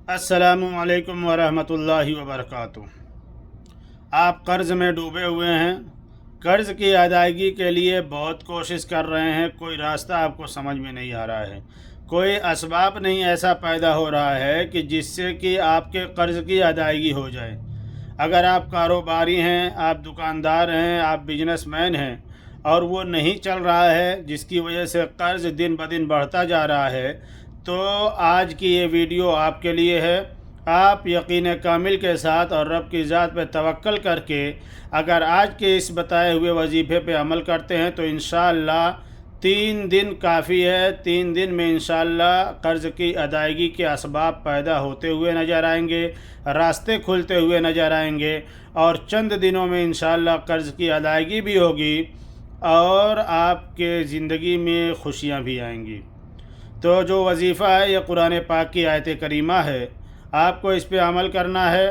अस्सलामु अलैकुम वरहमतुल्लाहि वबरकातुह। आप कर्ज़ में डूबे हुए हैं। कर्ज़ की अदायगी के लिए बहुत कोशिश कर रहे हैं, कोई रास्ता आपको समझ में नहीं आ रहा है, कोई असबाब नहीं ऐसा पैदा हो रहा है कि जिससे कि आपके कर्ज़ की अदायगी हो जाए। अगर आप कारोबारी हैं, आप दुकानदार हैं, आप बिजनेसमैन हैं और वो नहीं चल रहा है, जिसकी वजह से कर्ज़ दिन ब दिन बढ़ता जा रहा है, तो आज की ये वीडियो आपके लिए है। आप यकीन कामिल के साथ और रब की ज़ात पे तवक्कल करके अगर आज के इस बताए हुए वजीफ़े पे अमल करते हैं तो इंशाअल्लाह 3 दिन काफ़ी है। 3 दिन में इंशाअल्लाह कर्ज़ की अदायगी के असबाब पैदा होते हुए नज़र आएंगे, रास्ते खुलते हुए नज़र आएंगे और चंद दिनों में इंशाअल्लाह कर्ज़ की अदायगी भी होगी और आपके ज़िंदगी में खुशियाँ भी आएंगी। तो जो वजीफ़ा है ये कुरान पाक की आयत करीमा है, आपको इस पे अमल करना है।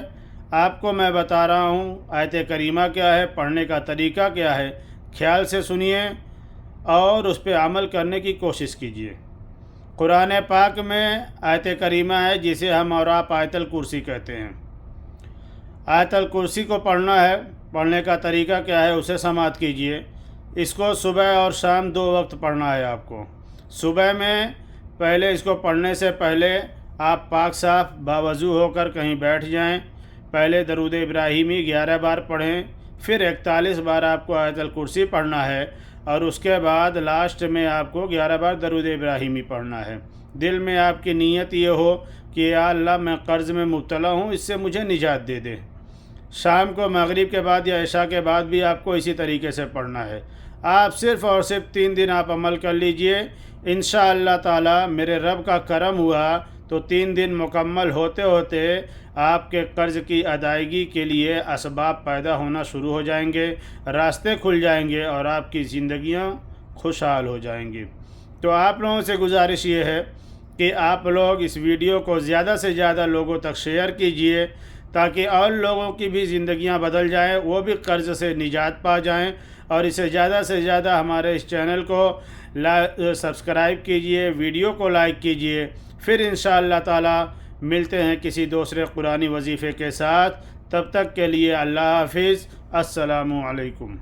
आपको मैं बता रहा हूँ आयत करीमा क्या है, पढ़ने का तरीका क्या है, ख्याल से सुनिए और उस पे अमल करने की कोशिश कीजिए। कुरान पाक में आयत करीमा है जिसे हम और आप आयतल कुर्सी कहते हैं। आयतल कुर्सी को पढ़ना है। पढ़ने का तरीका क्या है उसे समाअत कीजिए। इसको सुबह और शाम 2 वक्त पढ़ना है आपको। सुबह में पहले इसको पढ़ने से पहले आप पाक साफ़ बावज़ू होकर कहीं बैठ जाएं। पहले दरूद इब्राहिमी 11 बार पढ़ें, फिर 41 बार आपको आयतल कुर्सी पढ़ना है और उसके बाद लास्ट में आपको 11 बार दरूद इब्राहिमी पढ़ना है। दिल में आपकी नीयत ये हो कि या अल्लाह मैं कर्ज़ में मुब्तला हूँ, इससे मुझे निजात दे दे। शाम को मगरिब के बाद या इशा के बाद भी आपको इसी तरीके से पढ़ना है। आप सिर्फ़ और सिर्फ 3 दिन आप अमल कर लीजिए। इंशाअल्लाह ताला मेरे रब का करम हुआ तो 3 दिन मुकम्मल होते होते आपके कर्ज़ की अदायगी के लिए असबाब पैदा होना शुरू हो जाएंगे, रास्ते खुल जाएंगे और आपकी ज़िंदगियां खुशहाल हो जाएंगी। तो आप लोगों से गुजारिश ये है कि आप लोग इस वीडियो को ज़्यादा से ज़्यादा लोगों तक शेयर कीजिए ताकि और लोगों की भी ज़िंदगियां बदल जाएं, वो भी कर्ज़ से निजात पा जाएं। और इसे ज़्यादा से ज़्यादा हमारे इस चैनल को सब्सक्राइब कीजिए, वीडियो को लाइक कीजिए। फिर इंशाअल्लाह ताला मिलते हैं किसी दूसरे कुरानी वजीफ़े के साथ। तब तक के लिए अल्लाह हाफिज़। अस्सलामु अलैकुम।